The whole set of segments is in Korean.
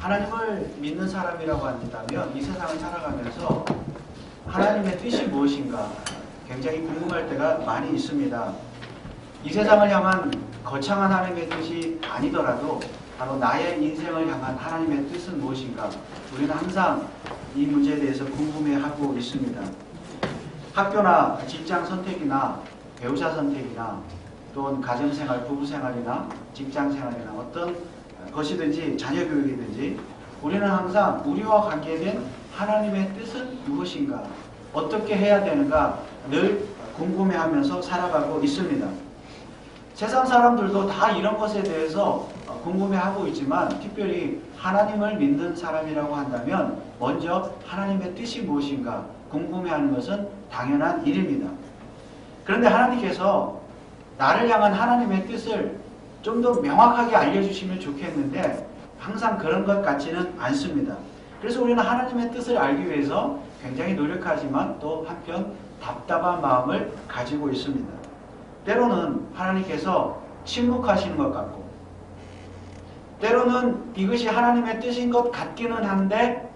하나님을 믿는 사람이라고 한다면 이 세상을 살아가면서 하나님의 뜻이 무엇인가 굉장히 궁금할 때가 많이 있습니다. 이 세상을 향한 거창한 하나님의 뜻이 아니더라도 바로 나의 인생을 향한 하나님의 뜻은 무엇인가, 우리는 항상 이 문제에 대해서 궁금해하고 있습니다. 학교나 직장 선택이나 배우자 선택이나 또는 가정생활, 부부생활이나 직장생활이나 어떤 것이든지 자녀 교육이든지 우리는 항상 우리와 관계된 하나님의 뜻은 무엇인가, 어떻게 해야 되는가 늘 궁금해하면서 살아가고 있습니다. 세상 사람들도 다 이런 것에 대해서 궁금해하고 있지만 특별히 하나님을 믿는 사람이라고 한다면 먼저 하나님의 뜻이 무엇인가 궁금해하는 것은 당연한 일입니다. 그런데 하나님께서 나를 향한 하나님의 뜻을 좀 더 명확하게 알려주시면 좋겠는데 항상 그런 것 같지는 않습니다. 그래서 우리는 하나님의 뜻을 알기 위해서 굉장히 노력하지만 또 한편 답답한 마음을 가지고 있습니다. 때로는 하나님께서 침묵하시는 것 같고 때로는 이것이 하나님의 뜻인 것 같기는 한데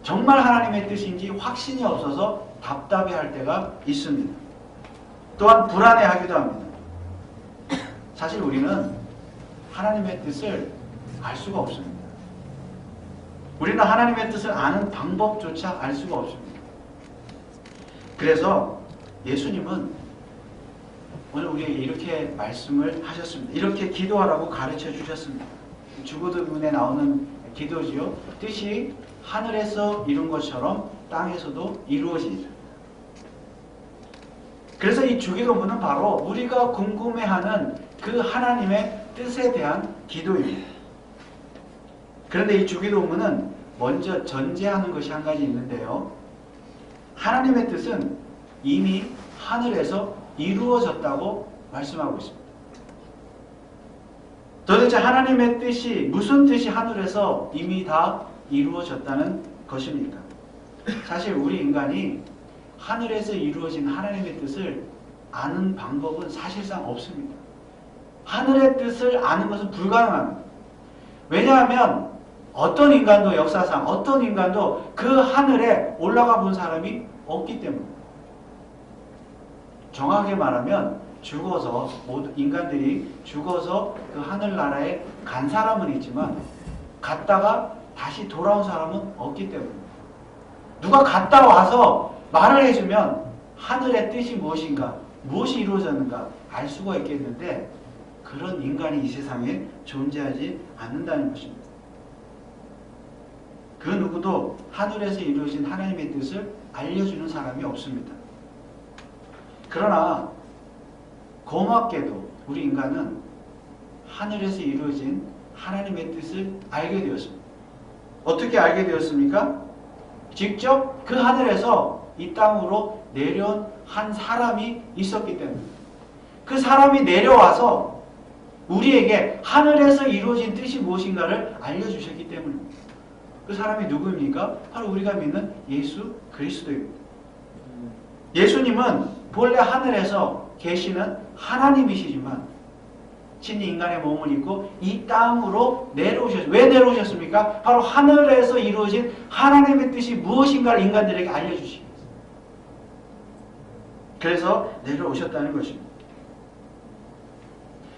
정말 하나님의 뜻인지 확신이 없어서 답답해할 때가 있습니다. 또한 불안해하기도 합니다. 사실 우리는 하나님의 뜻을 알 수가 없습니다. 우리는 하나님의 뜻을 아는 방법조차 알 수가 없습니다. 그래서 예수님은 오늘 우리에게 이렇게 말씀을 하셨습니다. 이렇게 기도하라고 가르쳐 주셨습니다. 주거문에 나오는 기도지요. 뜻이 하늘에서 이룬 것처럼 땅에서도 이루어지리라. 그래서 이 주기도문은 바로 우리가 궁금해하는 그 하나님의 뜻에 대한 기도입니다. 그런데 이 주기도문은 먼저 전제하는 것이 한 가지 있는데요. 하나님의 뜻은 이미 하늘에서 이루어졌다고 말씀하고 있습니다. 도대체 하나님의 뜻이 무슨 뜻이 하늘에서 이미 다 이루어졌다는 것입니까? 사실 우리 인간이 하늘에서 이루어진 하나님의 뜻을 아는 방법은 사실상 없습니다. 하늘의 뜻을 아는 것은 불가능합니다. 왜냐하면 어떤 인간도 역사상 어떤 인간도 그 하늘에 올라가 본 사람이 없기 때문입니다. 정확하게 말하면 죽어서 모든 인간들이 죽어서 그 하늘나라에 간 사람은 있지만 갔다가 다시 돌아온 사람은 없기 때문입니다. 누가 갔다 와서 말을 해주면 하늘의 뜻이 무엇인가, 무엇이 이루어졌는가 알 수가 있겠는데 그런 인간이 이 세상에 존재하지 않는다는 것입니다. 그 누구도 하늘에서 이루어진 하나님의 뜻을 알려주는 사람이 없습니다. 그러나 고맙게도 우리 인간은 하늘에서 이루어진 하나님의 뜻을 알게 되었습니다. 어떻게 알게 되었습니까? 직접 그 하늘에서 이 땅으로 내려온 한 사람이 있었기 때문입니다. 그 사람이 내려와서 우리에게 하늘에서 이루어진 뜻이 무엇인가를 알려주셨기 때문입니다. 그 사람이 누구입니까? 바로 우리가 믿는 예수 그리스도입니다. 예수님은 본래 하늘에서 계시는 하나님이시지만 친히 인간의 몸을 입고 이 땅으로 내려오셨습니다. 왜 내려오셨습니까? 바로 하늘에서 이루어진 하나님의 뜻이 무엇인가를 인간들에게 알려주시기 위해서. 그래서 내려오셨다는 것입니다.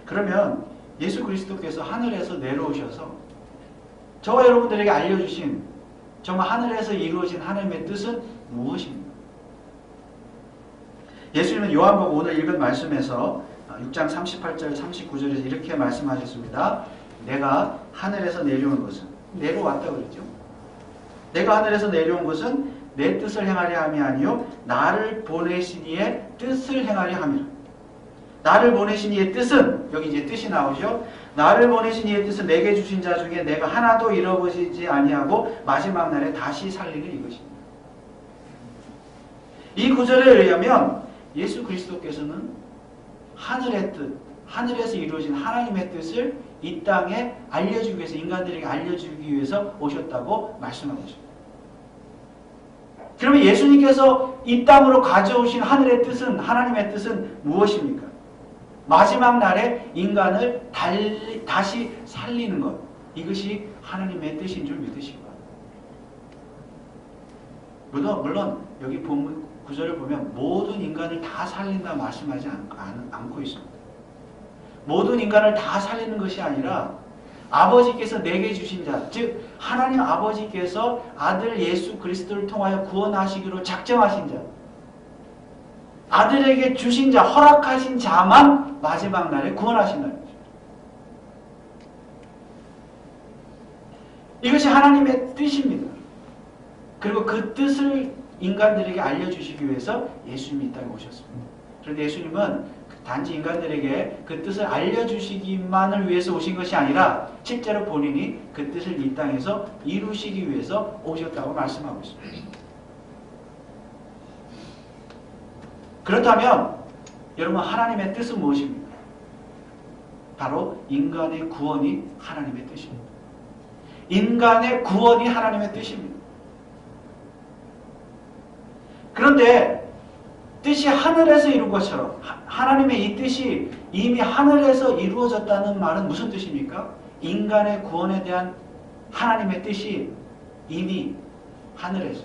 그러면 예수 그리스도께서 하늘에서 내려오셔서 저와 여러분들에게 알려주신 정말 하늘에서 이루어진 하나님의 뜻은 무엇입니까? 예수님은 요한복음 오늘 읽은 말씀에서 6장 38절 39절에서 이렇게 말씀하셨습니다. 내가 하늘에서 내려온 것은, 내려왔다고 그랬죠. 내가 하늘에서 내려온 것은 내 뜻을 행하려 함이 아니요 나를 보내신 이의 뜻을 행하려 함이라. 나를 보내신 이의 뜻은, 여기 이제 뜻이 나오죠. 나를 보내신 이의 뜻은 내게 주신 자 중에 내가 하나도 잃어버리지 아니하고 마지막 날에 다시 살리는 이것입니다. 이 구절에 의하면 예수 그리스도께서는 하늘의 뜻, 하늘에서 이루어진 하나님의 뜻을 이 땅에 알려주기 위해서, 인간들에게 알려주기 위해서 오셨다고 말씀하고 있습니다. 그러면 예수님께서 이 땅으로 가져오신 하늘의 뜻은, 하나님의 뜻은 무엇입니까? 마지막 날에 인간을 다시 살리는 것, 이것이 하나님의 뜻인 줄 믿으시기 바랍니다. 물론 여기 본문 구절을 보면 모든 인간을 다 살린다 말씀하지 않고 있습니다. 모든 인간을 다 살리는 것이 아니라 아버지께서 내게 주신 자, 즉 하나님 아버지께서 아들 예수 그리스도를 통하여 구원하시기로 작정하신 자, 아들에게 주신 자, 허락하신 자만 마지막 날에 구원하신다는 거죠. 이것이 하나님의 뜻입니다. 그리고 그 뜻을 인간들에게 알려주시기 위해서 예수님이 이 땅에 오셨습니다. 그런데 예수님은 단지 인간들에게 그 뜻을 알려주시기만을 위해서 오신 것이 아니라 실제로 본인이 그 뜻을 이 땅에서 이루시기 위해서 오셨다고 말씀하고 있습니다. 그렇다면 여러분 하나님의 뜻은 무엇입니까? 바로 인간의 구원이 하나님의 뜻입니다. 인간의 구원이 하나님의 뜻입니다. 그런데 뜻이 하늘에서 이룬 것처럼 하나님의 이 뜻이 이미 하늘에서 이루어졌다는 말은 무슨 뜻입니까? 인간의 구원에 대한 하나님의 뜻이 이미 하늘에서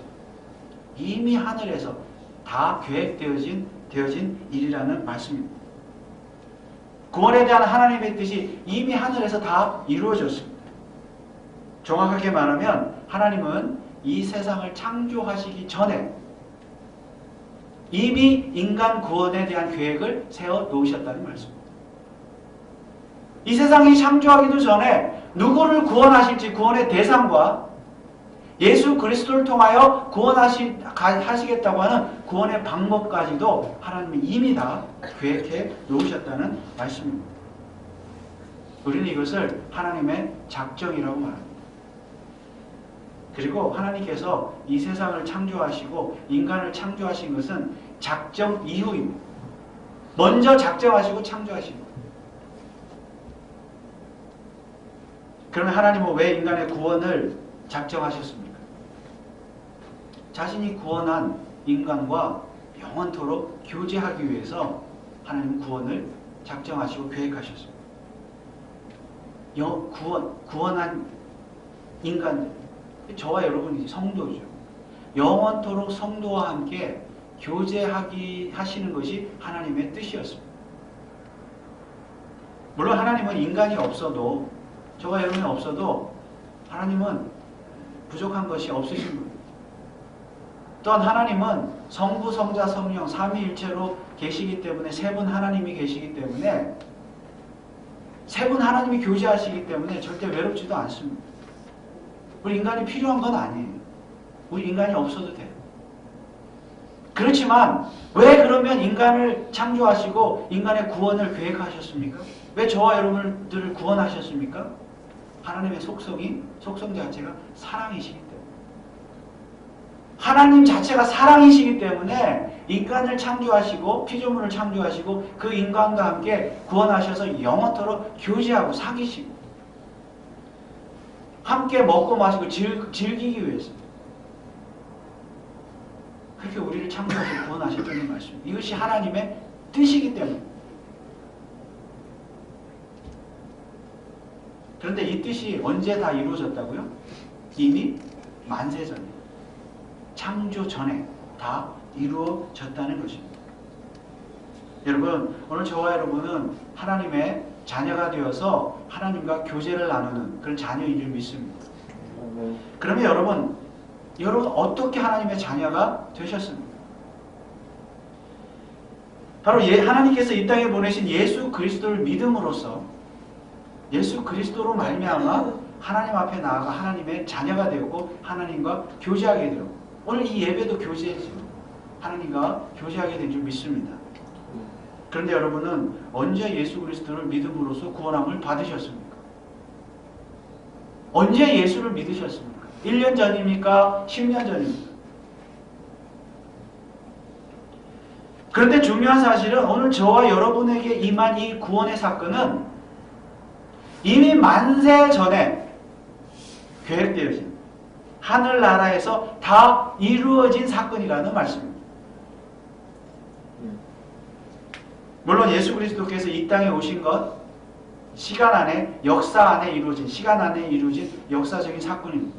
다 계획되어진 일이라는 말씀입니다. 구원에 대한 하나님의 뜻이 이미 하늘에서 다 이루어졌습니다. 정확하게 말하면 하나님은 이 세상을 창조하시기 전에 이미 인간 구원에 대한 계획을 세워 놓으셨다는 말씀입니다. 이 세상이 창조하기도 전에 누구를 구원하실지 구원의 대상과 예수 그리스도를 통하여 구원하시겠다고 하는 구원의 방법까지도 하나님이 이미 다 계획해 놓으셨다는 말씀입니다. 우리는 이것을 하나님의 작정이라고 말합니다. 그리고 하나님께서 이 세상을 창조하시고 인간을 창조하신 것은 작정 이후입니다. 먼저 작정하시고 창조하신 거예요. 그러면 하나님은 왜 인간의 구원을 작정하셨습니까? 자신이 구원한 인간과 영원토록 교제하기 위해서 하나님은 구원을 작정하시고 계획하셨습니다. 구원한 인간들, 저와 여러분이 성도죠. 영원토록 성도와 함께 하시는 것이 하나님의 뜻이었습니다. 물론 하나님은 인간이 없어도, 저와 여러분이 없어도 하나님은 부족한 것이 없으신 분입니다. 또한 하나님은 성부, 성자, 성령 삼위일체로 계시기 때문에 세 분 하나님이 계시기 때문에 세 분 하나님이 교제하시기 때문에 절대 외롭지도 않습니다. 우리 인간이 필요한 건 아니에요. 우리 인간이 없어도 돼요. 그렇지만 왜 그러면 인간을 창조하시고 인간의 구원을 계획하셨습니까? 왜 저와 여러분들을 구원하셨습니까? 하나님의 속성 자체가 사랑이시기 때문에. 하나님 자체가 사랑이시기 때문에 인간을 창조하시고 피조물을 창조하시고 그 인간과 함께 구원하셔서 영원토록 교제하고 사귀시고 함께 먹고 마시고 즐기기 위해서 그렇게 우리를 창조하시고 구원하셨다는 말씀입니다. 이것이 하나님의 뜻이기 때문에. 그런데 이 뜻이 언제 다 이루어졌다고요? 이미 만세 전에, 창조 전에 다 이루어졌다는 것입니다. 여러분, 오늘 저와 여러분은 하나님의 자녀가 되어서 하나님과 교제를 나누는 그런 자녀인 줄 믿습니다. 그러면 여러분 어떻게 하나님의 자녀가 되셨습니까? 바로 하나님께서 이 땅에 보내신 예수 그리스도를 믿음으로써 예수 그리스도로 말미암아 하나님 앞에 나아가 하나님의 자녀가 되었고 하나님과 교제하게 되었고 오늘 이 예배도 교제죠. 하나님과 교제하게 된 줄 믿습니다. 그런데 여러분은 언제 예수 그리스도를 믿음으로써 구원함을 받으셨습니까? 언제 예수를 믿으셨습니까? 1년 전입니까? 10년 전입니까? 그런데 중요한 사실은 오늘 저와 여러분에게 임한 이 구원의 사건은 이미 만세 전에 계획되어진 하늘나라에서 다 이루어진 사건이라는 말씀입니다. 물론 예수 그리스도께서 이 땅에 오신 것 시간 안에, 역사 안에 이루어진, 시간 안에 이루어진 역사적인 사건입니다.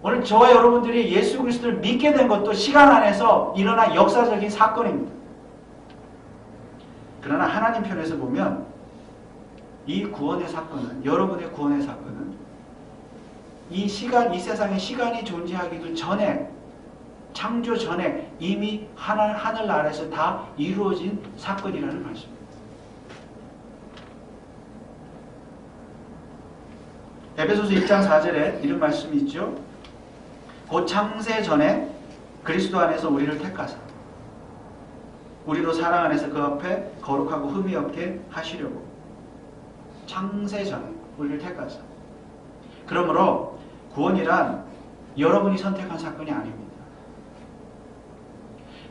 오늘 저와 여러분들이 예수 그리스도를 믿게 된 것도 시간 안에서 일어난 역사적인 사건입니다. 그러나 하나님 편에서 보면 이 구원의 사건은, 여러분의 구원의 사건은 이 시간, 이 세상에 시간이 존재하기도 전에, 창조 전에 이미 하늘 아래서 다 이루어진 사건이라는 말씀입니다. 에베소서 1장 4절에 이런 말씀이 있죠. 곧 창세 전에 그리스도 안에서 우리를 택하사 우리로 사랑 안에서 그 앞에 거룩하고 흠이 없게 하시려고. 창세 전에 우리를 택하사. 그러므로 구원이란 여러분이 선택한 사건이 아닙니다.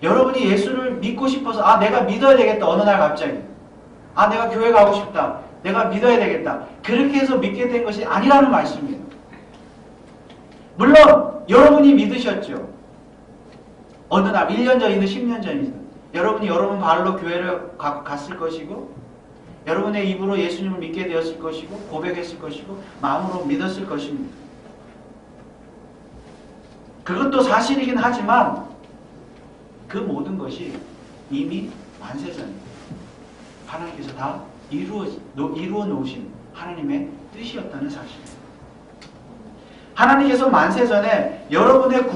여러분이 예수를 믿고 싶어서 내가 믿어야 되겠다. 어느 날 갑자기 내가 교회 가고 싶다. 내가 믿어야 되겠다. 그렇게 해서 믿게 된 것이 아니라는 말씀이에요. 물론 여러분이 믿으셨죠. 어느 날 1년 전이든 10년 전이든 여러분이 여러분 발로 교회를 갔을 것이고 여러분의 입으로 예수님을 믿게 되었을 것이고 고백했을 것이고 마음으로 믿었을 것입니다. 그것도 사실이긴 하지만 그 모든 것이 이미 만세전에 하나님께서 다 이루어 놓으신 하나님의 뜻이었다는 사실입니다. 하나님께서 만세전에 여러분의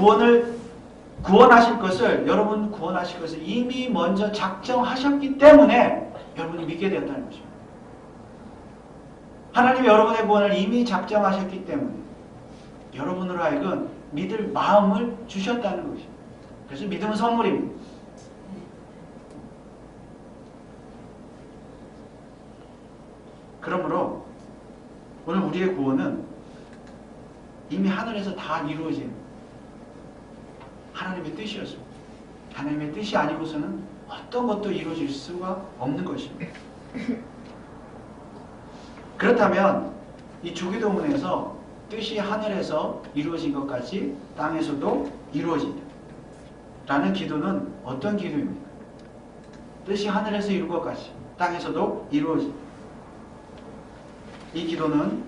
구원하실 것을 이미 먼저 작정하셨기 때문에 여러분이 믿게 되었다는 것입니다. 하나님이 여러분의 구원을 이미 작정하셨기 때문에 여러분으로 하여금 믿을 마음을 주셨다는 것입니다. 그래서 믿음은 선물입니다. 그러므로 오늘 우리의 구원은 이미 하늘에서 다 이루어진 하나님의 뜻이었습니다. 하나님의 뜻이 아니고서는 어떤 것도 이루어질 수가 없는 것입니다. 그렇다면 이 주기도문에서 뜻이 하늘에서 이루어진 것 같이 땅에서도 이루어진다 라는 기도는 어떤 기도입니까? 뜻이 하늘에서 이룬 것 같이 땅에서도 이루어진다. 이 기도는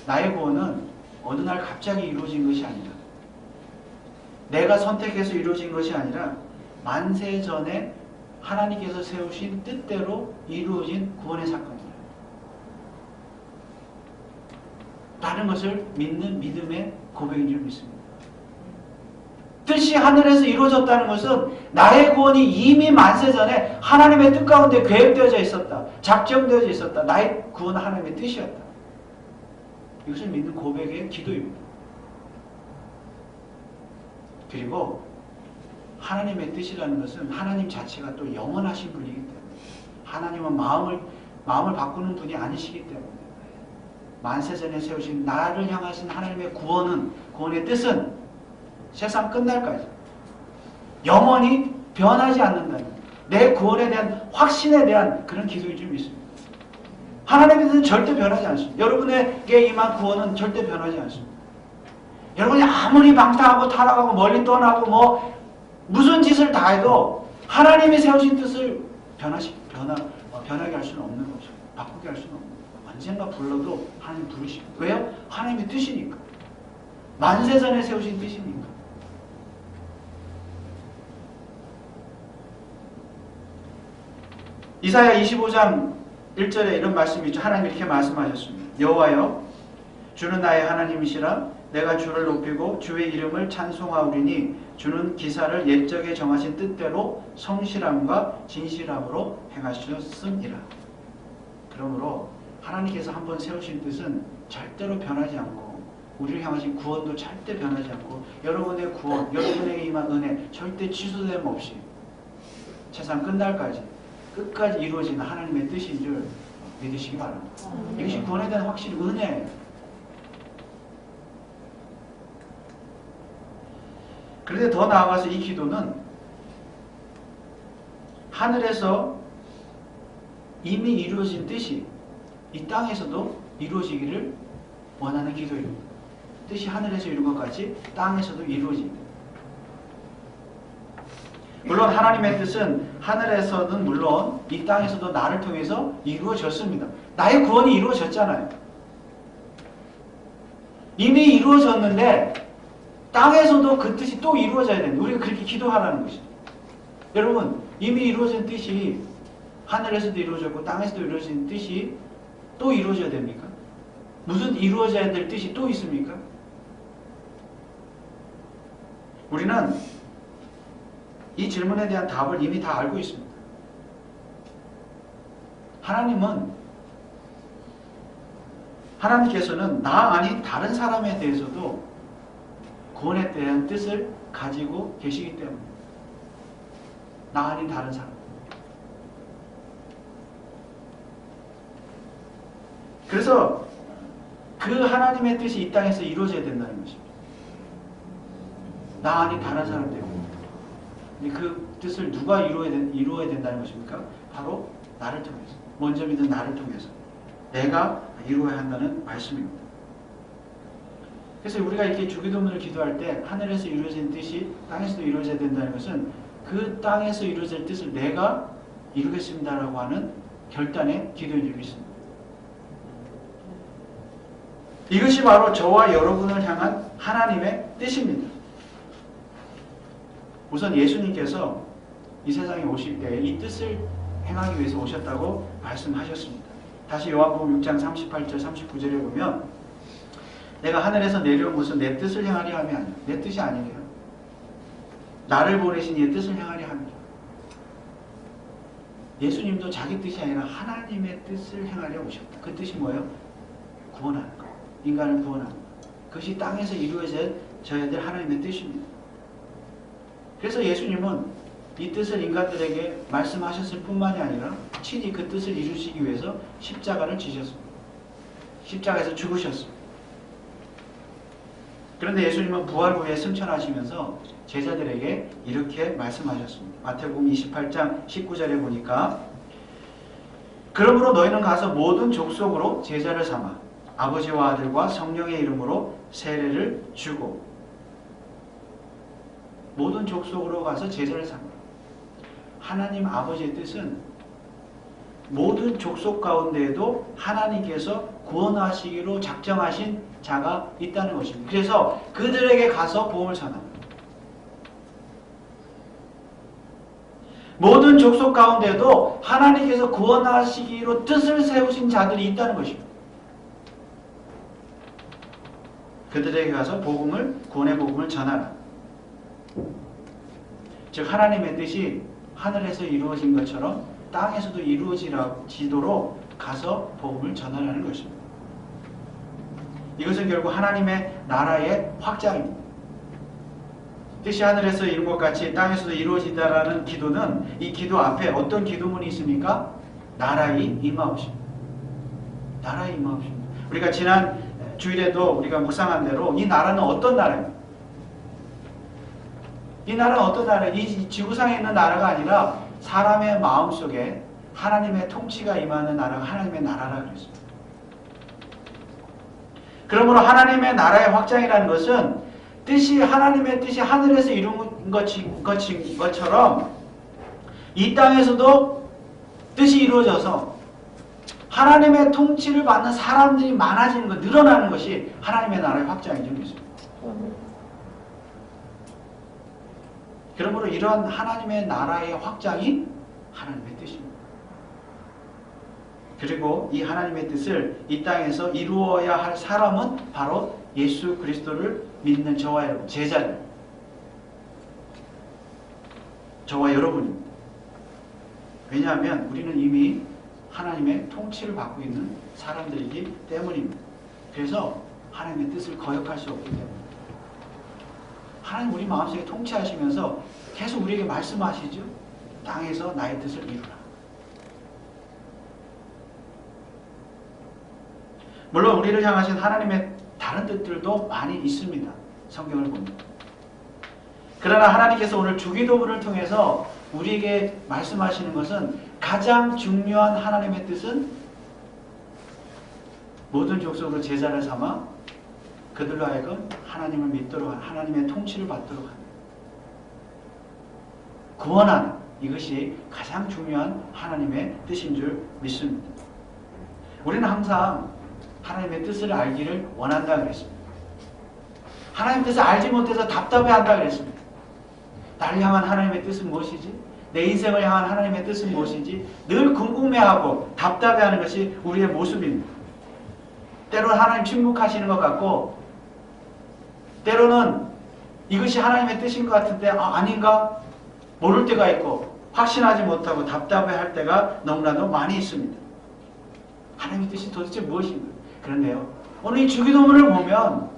나의 구원은 어느 날 갑자기 이루어진 것이 아니라 내가 선택해서 이루어진 것이 아니라 만세 전에 하나님께서 세우신 뜻대로 이루어진 구원의 사건이다 라는 것을 믿는 믿음의 고백인 줄 믿습니다. 뜻이 하늘에서 이루어졌다는 것은 나의 구원이 이미 만세 전에 하나님의 뜻 가운데 계획되어져 있었다. 작정되어져 있었다. 나의 구원은 하나님의 뜻이었다. 이것을 믿는 고백의 기도입니다. 그리고 하나님의 뜻이라는 것은 하나님 자체가 또 영원하신 분이기 때문에 하나님은 마음을 바꾸는 분이 아니시기 때문에 만세전에 세우신 나를 향하신 하나님의 구원의 뜻은 세상 끝날까지 영원히 변하지 않는다는 내 구원에 대한 확신에 대한 그런 기도인 줄 믿습니다. 하나님의 뜻은 절대 변하지 않습니다. 여러분에게 임한 구원은 절대 변하지 않습니다. 여러분이 아무리 방탕하고 타락하고 멀리 떠나고 무슨 짓을 다 해도 하나님이 세우신 뜻을 변하게 할 수는 없는 거죠. 바꾸게 할 수는 없는 거죠. 언젠가 불러도 하나님 부르시고. 왜요? 하나님의 뜻이니까. 만세전에 세우신 뜻이니까. 이사야 25장 1절에 이런 말씀이 있죠. 하나님 이렇게 말씀하셨습니다. 여호와여 주는 나의 하나님이시라 내가 주를 높이고 주의 이름을 찬송하오리니 주는 기사를 옛적에 정하신 뜻대로 성실함과 진실함으로 행하셨음이라. 그러므로 하나님께서 한번 세우신 뜻은 절대로 변하지 않고 우리를 향하신 구원도 절대 변하지 않고 여러분의 구원, 여러분에게 임한 은혜 절대 취소됨 없이 세상 끝날까지 끝까지 이루어지는 하나님의 뜻인 줄 믿으시기 바랍니다. 이것이 구원에 대한 확실히 은혜예요. 그런데 더 나아가서 이 기도는 하늘에서 이미 이루어진 뜻이 이 땅에서도 이루어지기를 원하는 기도입니다. 뜻이 하늘에서 이룬 것 같이 땅에서도 이루어집니다. 물론 하나님의 뜻은 하늘에서는 물론 이 땅에서도 나를 통해서 이루어졌습니다. 나의 구원이 이루어졌잖아요. 이미 이루어졌는데 땅에서도 그 뜻이 또 이루어져야 됩니다. 우리가 그렇게 기도하라는 것이죠. 여러분, 이미 이루어진 뜻이 하늘에서도 이루어졌고 땅에서도 이루어진 뜻이 또 이루어져야 됩니까? 무슨 이루어져야 될 뜻이 또 있습니까? 우리는 이 질문에 대한 답을 이미 다 알고 있습니다. 하나님께서는 나 아닌 다른 사람에 대해서도 구원에 대한 뜻을 가지고 계시기 때문에 나 아닌 다른 사람. 그래서 그 하나님의 뜻이 이 땅에서 이루어져야 된다는 것입니다. 나 아닌 다른 사람 때문에. 그 뜻을 누가 이루어야 된다는 것입니까? 바로 나를 통해서. 먼저 믿은 나를 통해서. 내가 이루어야 한다는 말씀입니다. 그래서 우리가 이렇게 주기도문을 기도할 때 하늘에서 이루어진 뜻이 땅에서도 이루어져야 된다는 것은 그 땅에서 이루어질 뜻을 내가 이루겠습니다라고 하는 결단의 기도인 줄 믿습니다. 이것이 바로 저와 여러분을 향한 하나님의 뜻입니다. 우선 예수님께서 이 세상에 오실 때 이 뜻을 행하기 위해서 오셨다고 말씀하셨습니다. 다시 요한복음 6장 38절 39절에 보면 내가 하늘에서 내려온 것은 내 뜻을 행하려 함이 아니라 내 뜻이 아니래요. 나를 보내신 이의 뜻을 행하려 함이라. 예수님도 자기 뜻이 아니라 하나님의 뜻을 행하려 오셨다. 그 뜻이 뭐예요? 구원하는 것. 인간을 구원하는 것. 그것이 땅에서 이루어져야 될 하나님의 뜻입니다. 그래서 예수님은 이 뜻을 인간들에게 말씀하셨을 뿐만이 아니라 친히 그 뜻을 이루시기 위해서 십자가를 지셨습니다. 십자가에서 죽으셨습니다. 그런데 예수님은 부활 후에 승천하시면서 제자들에게 이렇게 말씀하셨습니다. 마태복음 28장 19절에 보니까 그러므로 너희는 가서 모든 족속으로 제자를 삼아 아버지와 아들과 성령의 이름으로 세례를 주고 모든 족속으로 가서 제자를 삼아. 하나님 아버지의 뜻은 모든 족속 가운데에도 하나님께서 구원하시기로 작정하신 자가 있다는 것입니다. 그래서 그들에게 가서 복음을 전합니다. 모든 족속 가운데도 하나님께서 구원하시기로 뜻을 세우신 자들이 있다는 것입니다. 그들에게 가서 구원의 복음을 전하라. 즉 하나님의 뜻이 하늘에서 이루어진 것처럼 땅에서도 이루어지도록 가서 복음을 전하라는 것입니다. 이것은 결국 하나님의 나라의 확장입니다. 뜻이 하늘에서 이룬 것 같이 땅에서도 이루어지다라는 기도는 이 기도 앞에 어떤 기도문이 있습니까? 나라의 임하옵입니다. 나라의 임하옵입니다. 우리가 지난 주일에도 우리가 묵상한 대로 이 나라는 어떤 나라입니까? 이 나라는 어떤 나라예요? 이 지구상에 있는 나라가 아니라 사람의 마음속에 하나님의 통치가 임하는 나라가 하나님의 나라라고 그랬습니다. 그러므로 하나님의 나라의 확장이라는 것은 하나님의 뜻이 하늘에서 이룬 것처럼 이 땅에서도 뜻이 이루어져서 하나님의 통치를 받는 사람들이 많아지는 것, 늘어나는 것이 하나님의 나라의 확장인 줄 믿습니다. 그러므로 이러한 하나님의 나라의 확장이 하나님의 뜻입니다. 그리고 이 하나님의 뜻을 이 땅에서 이루어야 할 사람은 바로 예수 그리스도를 믿는 저와 여러분, 제자들, 저와 여러분입니다. 왜냐하면 우리는 이미 하나님의 통치를 받고 있는 사람들이기 때문입니다. 그래서 하나님의 뜻을 거역할 수 없기 때문입니다. 하나님 우리 마음속에 통치하시면서 계속 우리에게 말씀하시죠. 땅에서 나의 뜻을 이루라. 물론 우리를 향하신 하나님의 다른 뜻들도 많이 있습니다. 성경을 보면. 그러나 하나님께서 오늘 주기도문을 통해서 우리에게 말씀하시는 것은 가장 중요한 하나님의 뜻은 모든 족속으로 제자를 삼아 그들로 하여금 하나님을 믿도록 하는, 하나님의 통치를 받도록 하는. 구원하는 이것이 가장 중요한 하나님의 뜻인 줄 믿습니다. 우리는 항상 하나님의 뜻을 알기를 원한다 그랬습니다. 하나님의 뜻을 알지 못해서 답답해한다 그랬습니다. 나를 향한 하나님의 뜻은 무엇이지? 내 인생을 향한 하나님의 뜻은 무엇인지 늘 궁금해하고 답답해하는 것이 우리의 모습입니다. 때로는 하나님 침묵하시는 것 같고 때로는 이것이 하나님의 뜻인 것 같은데 아닌가? 모를 때가 있고 확신하지 못하고 답답해할 때가 너무나도 많이 있습니다. 하나님의 뜻이 도대체 무엇인가? 그런데요. 오늘 이 주기도문을 보면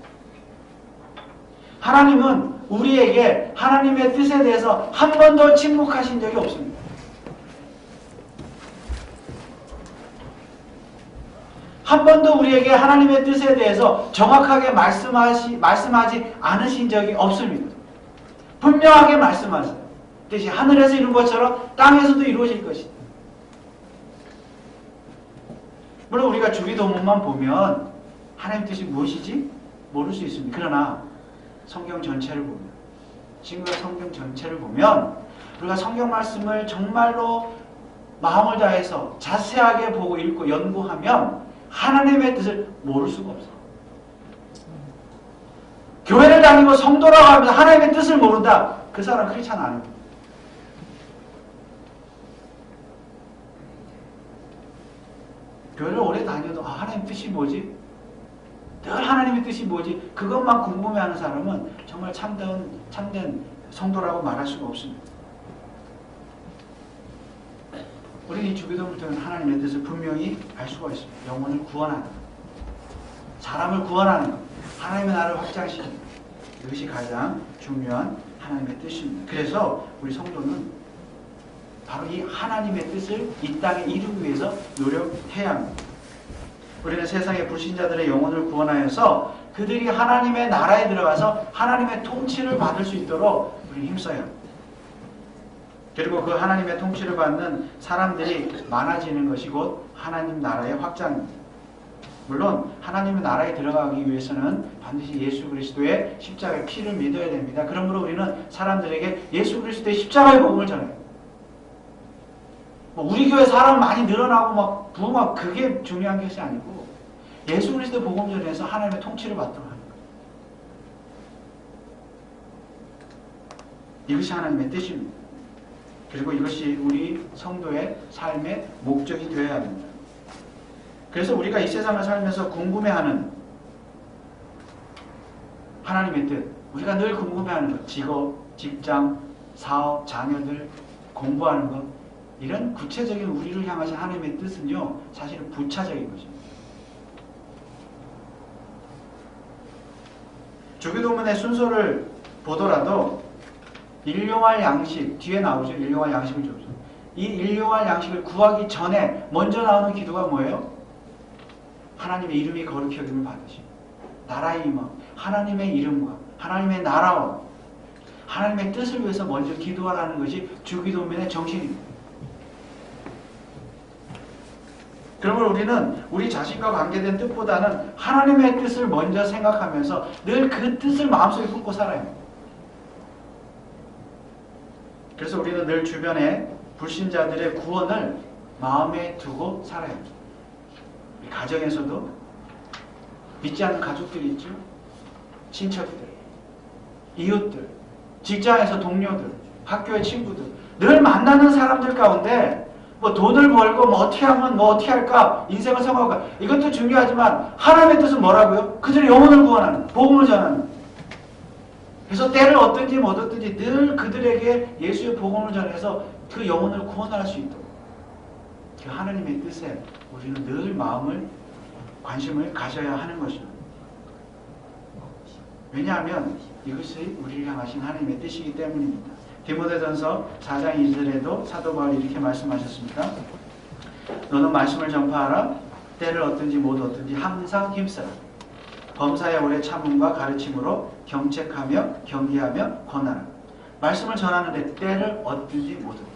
하나님은 우리에게 하나님의 뜻에 대해서 한 번도 침묵하신 적이 없습니다. 한 번도 우리에게 하나님의 뜻에 대해서 정확하게 말씀하지 않으신 적이 없습니다. 분명하게 말씀하세요. 뜻이 하늘에서 이룬 것처럼 땅에서도 이루어질 것이다. 물론 우리가 주기도문만 보면 하나님의 뜻이 무엇이지? 모를 수 있습니다. 그러나 성경 전체를 보면, 친구가 성경 전체를 보면 우리가 성경 말씀을 정말로 마음을 다해서 자세하게 보고 읽고 연구하면 하나님의 뜻을 모를 수가 없어요. 교회를 다니고 성도라고 하면서 하나님의 뜻을 모른다. 그 사람은 크리스찬 아닙니다. 교회를 오래 다녀도 하나님 뜻이 뭐지? 늘 하나님의 뜻이 뭐지? 그것만 궁금해하는 사람은 정말 참된 성도라고 말할 수가 없습니다. 우리는 이 주기도문을 통해 하나님의 뜻을 분명히 알 수가 있습니다. 영혼을 구원하는 것, 사람을 구원하는 것, 하나님의 나라를 확장시키는 것, 이것이 가장 중요한 하나님의 뜻입니다. 그래서 우리 성도는 바로 이 하나님의 뜻을 이 땅에 이루기 위해서 노력해야 합니다. 우리는 세상의 불신자들의 영혼을 구원하여서 그들이 하나님의 나라에 들어가서 하나님의 통치를 받을 수 있도록 우리는 힘써야 합니다. 그리고 그 하나님의 통치를 받는 사람들이 많아지는 것이 곧 하나님 나라의 확장입니다. 물론 하나님의 나라에 들어가기 위해서는 반드시 예수 그리스도의 십자가의 피를 믿어야 됩니다. 그러므로 우리는 사람들에게 예수 그리스도의 십자가의 복음을 전해요. 우리 교회 사람 많이 늘어나고 부흥하고 그게 중요한 것이 아니고 예수 그리스도 복음 전해서 하나님의 통치를 받도록 하는 거예요. 이것이 하나님의 뜻입니다. 그리고 이것이 우리 성도의 삶의 목적이 되어야 합니다. 그래서 우리가 이 세상을 살면서 궁금해하는 하나님의 뜻, 우리가 늘 궁금해하는 것, 직업, 직장, 사업, 자녀들, 공부하는 것, 이런 구체적인 우리를 향하신 하나님의 뜻은요, 사실은 부차적인 것입니다. 주기도문의 순서를 보더라도 일용할 양식, 뒤에 나오죠. 일용할 양식을 줍시오. 이 일용할 양식을 구하기 전에 먼저 나오는 기도가 뭐예요? 하나님의 이름이 거룩히 여김을 받으시고 나라의 임함, 하나님의 이름과 하나님의 나라와 하나님의 뜻을 위해서 먼저 기도하라는 것이 주기도문의 정신입니다. 그러면 우리는 우리 자신과 관계된 뜻보다는 하나님의 뜻을 먼저 생각하면서 늘 그 뜻을 마음속에 품고 살아야 합니다. 그래서 우리는 늘 주변에 불신자들의 구원을 마음에 두고 살아야 합니다. 우리 가정에서도 믿지 않는 가족들이 있죠. 친척들, 이웃들, 직장에서 동료들, 학교의 친구들, 늘 만나는 사람들 가운데 돈을 벌고 어떻게 하면 어떻게 할까, 인생을 성공할까, 이것도 중요하지만 하나님의 뜻은 뭐라고요? 그들의 영혼을 구원하는, 복음을 전하는. 그래서 때를 얻든지 못 얻든지 늘 그들에게 예수의 복음을 전해서 그 영혼을 구원할 수 있도록 그 하나님의 뜻에 우리는 늘 마음을, 관심을 가져야 하는 것입니다. 왜냐하면 이것이 우리를 향하신 하나님의 뜻이기 때문입니다. 디모데전서 4장 2절에도 사도 바울이 이렇게 말씀하셨습니다. 너는 말씀을 전파하라. 때를 얻든지 못 얻든지 항상 힘쓰라. 범사에 오래 참음과 가르침으로 경책하며 경계하며 권하라. 말씀을 전하는데 때를 얻든지 못 얻든지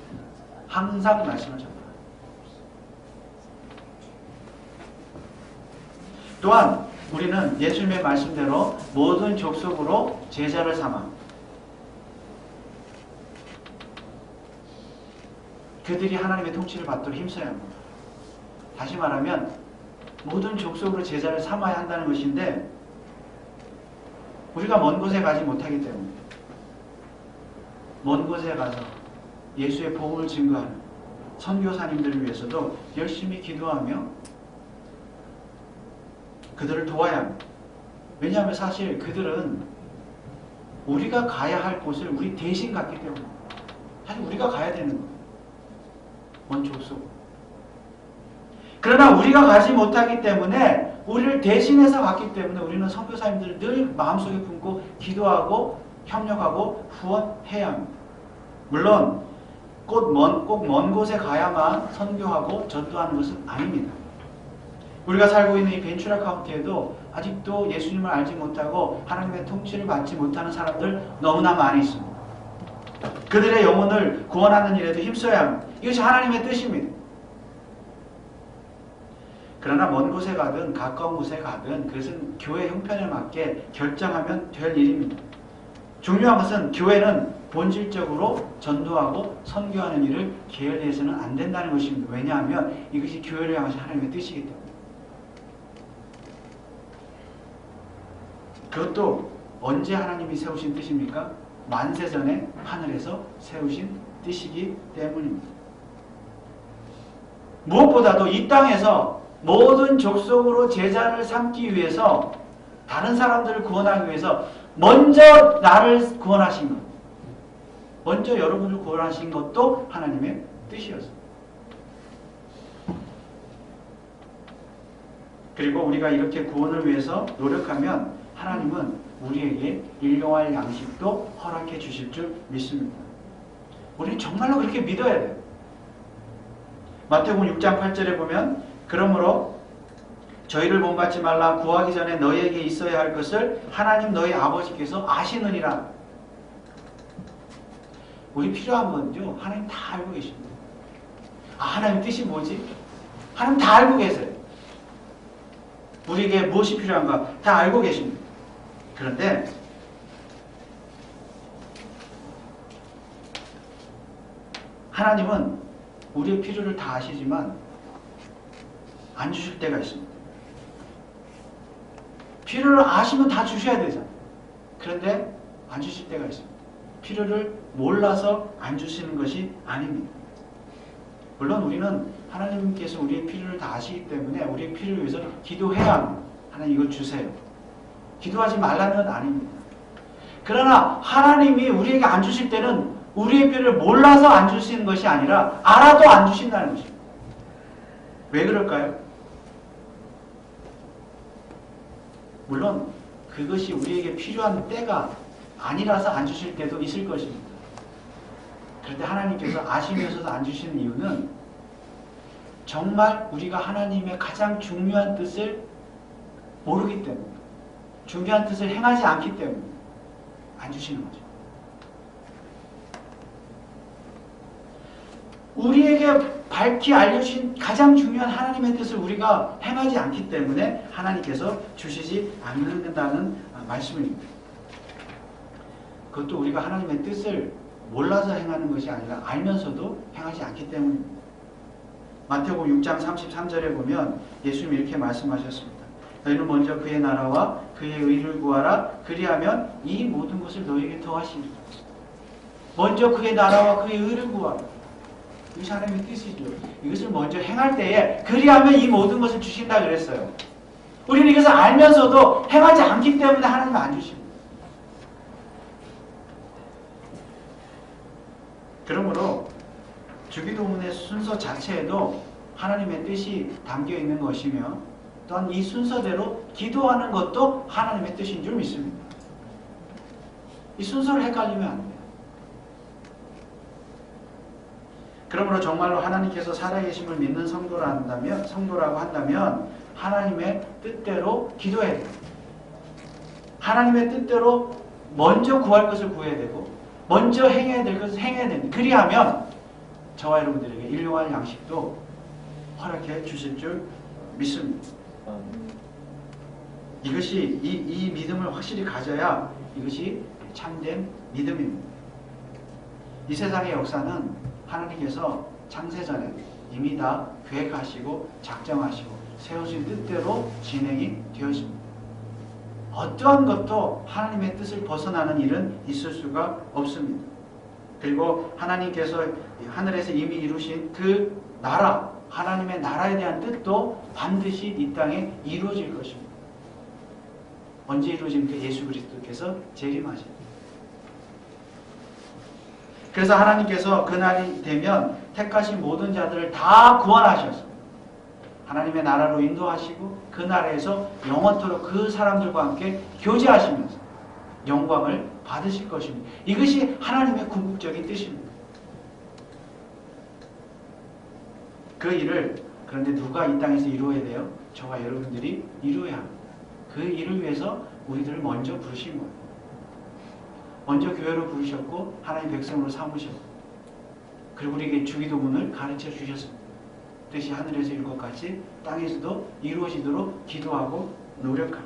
항상 말씀을 전하라. 또한 우리는 예수님의 말씀대로 모든 족속으로 제자를 삼아 그들이 하나님의 통치를 받도록 힘써야 합니다. 다시 말하면 모든 족속으로 제자를 삼아야 한다는 것인데 우리가 먼 곳에 가지 못하기 때문에 먼 곳에 가서 예수의 복음을 증거하는 선교사님들을 위해서도 열심히 기도하며 그들을 도와야 합니다. 왜냐하면 사실 그들은 우리가 가야 할 곳을 우리 대신 갔기 때문에 사실 우리가 가야 되는 거예요. 먼 족속. 그러나 우리가 가지 못하기 때문에 우리를 대신해서 갔기 때문에 우리는 선교사님들을 늘 마음속에 품고 기도하고 협력하고 후원해야 합니다. 물론 꼭 먼 곳에 가야만 선교하고 전도하는 것은 아닙니다. 우리가 살고 있는 이 벤츄라 카운티에도 아직도 예수님을 알지 못하고 하나님의 통치를 받지 못하는 사람들 너무나 많이 있습니다. 그들의 영혼을 구원하는 일에도 힘써야 합니다. 이것이 하나님의 뜻입니다. 그러나 먼 곳에 가든 가까운 곳에 가든 그것은 교회 형편에 맞게 결정하면 될 일입니다. 중요한 것은 교회는 본질적으로 전도하고 선교하는 일을 게을리해서는 안 된다는 것입니다. 왜냐하면 이것이 교회를 향하신 하나님의 뜻이기 때문에. 그것도 언제 하나님이 세우신 뜻입니까? 만세전에 하늘에서 세우신 뜻이기 때문입니다. 무엇보다도 이 땅에서 모든 족속으로 제자를 삼기 위해서 다른 사람들을 구원하기 위해서 먼저 나를 구원하신 것, 먼저 여러분을 구원하신 것도 하나님의 뜻이었습니다. 그리고 우리가 이렇게 구원을 위해서 노력하면 하나님은 우리에게 일용할 양식도 허락해 주실 줄 믿습니다. 우리는 정말로 그렇게 믿어야 돼요. 마태복음 6장 8절에 보면 그러므로 저희를 본받지 말라 구하기 전에 너희에게 있어야 할 것을 하나님 너희 아버지께서 아시느니라. 우리 필요한 건요 하나님 다 알고 계십니다. 하나님 뜻이 뭐지? 하나님 다 알고 계세요. 우리에게 무엇이 필요한가 다 알고 계십니다. 그런데 하나님은 우리의 필요를 다 아시지만 안 주실 때가 있습니다. 필요를 아시면 다 주셔야 되잖아요. 그런데 안 주실 때가 있습니다. 필요를 몰라서 안 주시는 것이 아닙니다. 물론 우리는 하나님께서 우리의 필요를 다 아시기 때문에 우리의 필요를 위해서 기도해야 합니다. 하나님 이거 주세요. 기도하지 말라는 건 아닙니다. 그러나 하나님이 우리에게 안 주실 때는 우리의 필요를 몰라서 안 주시는 것이 아니라 알아도 안 주신다는 것입니다. 왜 그럴까요? 물론 그것이 우리에게 필요한 때가 아니라서 안 주실 때도 있을 것입니다. 그런데 하나님께서 아시면서도 안 주시는 이유는 정말 우리가 하나님의 가장 중요한 뜻을 모르기 때문에, 중요한 뜻을 행하지 않기 때문에 안 주시는 거죠. 우리에게 밝히 알려주신 가장 중요한 하나님의 뜻을 우리가 행하지 않기 때문에 하나님께서 주시지 않는다는 말씀입니다. 그것도 우리가 하나님의 뜻을 몰라서 행하는 것이 아니라 알면서도 행하지 않기 때문입니다. 마태복음 6장 33절에 보면 예수님이 이렇게 말씀하셨습니다. 너희는 먼저 그의 나라와 그의 의를 구하라. 그리하면 이 모든 것을 너희에게 더하시리라. 먼저 그의 나라와 그의 의를 구하라. 이것이 하나님의 뜻이죠. 이것을 먼저 행할 때에 그리하면 이 모든 것을 주신다 그랬어요. 우리는 이것을 알면서도 행하지 않기 때문에 하나님은 안 주십니다. 그러므로 주기도문의 순서 자체에도 하나님의 뜻이 담겨 있는 것이며 또한 이 순서대로 기도하는 것도 하나님의 뜻인 줄 믿습니다. 이 순서를 헷갈리면 안 돼요. 그러므로 정말로 하나님께서 살아계심을 믿는 성도라고 한다면 하나님의 뜻대로 기도해야 돼요. 하나님의 뜻대로 먼저 구할 것을 구해야 되고 먼저 행해야 될 것을 행해야 됩니다. 그리하면 저와 여러분들에게 일용할 양식도 허락해 주실 줄 믿습니다. 이것이 이 믿음을 확실히 가져야 이것이 참된 믿음입니다. 이 세상의 역사는 하나님께서 창세전에 이미 다 계획하시고 작정하시고 세우신 뜻대로 진행이 되어집니다. 어떠한 것도 하나님의 뜻을 벗어나는 일은 있을 수가 없습니다. 그리고 하나님께서 하늘에서 이미 이루신 그 나라, 하나님의 나라에 대한 뜻도 반드시 이 땅에 이루어질 것입니다. 언제 이루어집니까? 예수 그리스도께서 재림하십니다. 그래서 하나님께서 그날이 되면 택하신 모든 자들을 다 구원하셔서 하나님의 나라로 인도하시고 그 나라에서 영원토록 그 사람들과 함께 교제하시면서 영광을 받으실 것입니다. 이것이 하나님의 궁극적인 뜻입니다. 그 일을 그런데 누가 이 땅에서 이루어야 돼요? 저와 여러분들이 이루어야 합니다. 그 일을 위해서 우리들을 먼저 부르신 거예요. 먼저 교회로 부르셨고 하나님 백성으로 삼으셨고 그리고 우리에게 주기도문을 가르쳐 주셨습니다. 뜻이 하늘에서 이룬 것 같이 땅에서도 이루어지도록 기도하고 노력하라.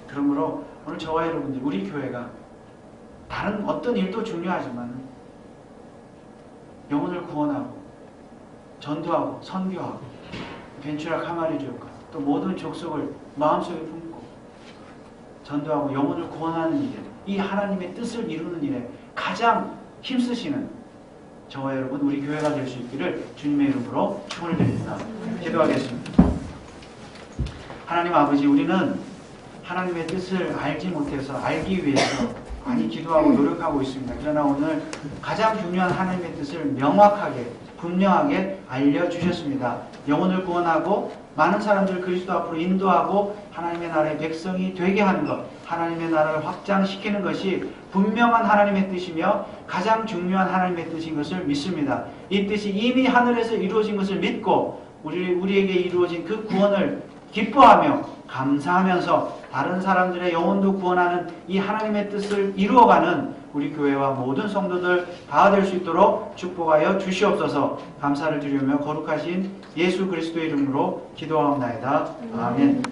그러므로 오늘 저와 여러분들 우리 교회가 다른 어떤 일도 중요하지만 영혼을 구원하고 전도하고 선교하고 벤츄라 카마리교회가 또 모든 족속을 마음속에 품고 전도하고 영혼을 구원하는 일에 이 하나님의 뜻을 이루는 일에 가장 힘쓰시는 저와 여러분 우리 교회가 될 수 있기를 주님의 이름으로 축원을 드립니다. 기도하겠습니다. 하나님 아버지, 우리는 하나님의 뜻을 알지 못해서 알기 위해서 많이 기도하고 노력하고 있습니다. 그러나 오늘 가장 중요한 하나님의 뜻을 명확하게 분명하게 알려주셨습니다. 영혼을 구원하고 많은 사람들을 그리스도 앞으로 인도하고 하나님의 나라의 백성이 되게 하는 것, 하나님의 나라를 확장시키는 것이 분명한 하나님의 뜻이며 가장 중요한 하나님의 뜻인 것을 믿습니다. 이 뜻이 이미 하늘에서 이루어진 것을 믿고 우리에게 이루어진 그 구원을 기뻐하며 감사하면서 다른 사람들의 영혼도 구원하는 이 하나님의 뜻을 이루어가는 우리 교회와 모든 성도들 다 될 수 있도록 축복하여 주시옵소서. 감사를 드리며 거룩하신 예수 그리스도의 이름으로 기도하옵나이다. 아멘.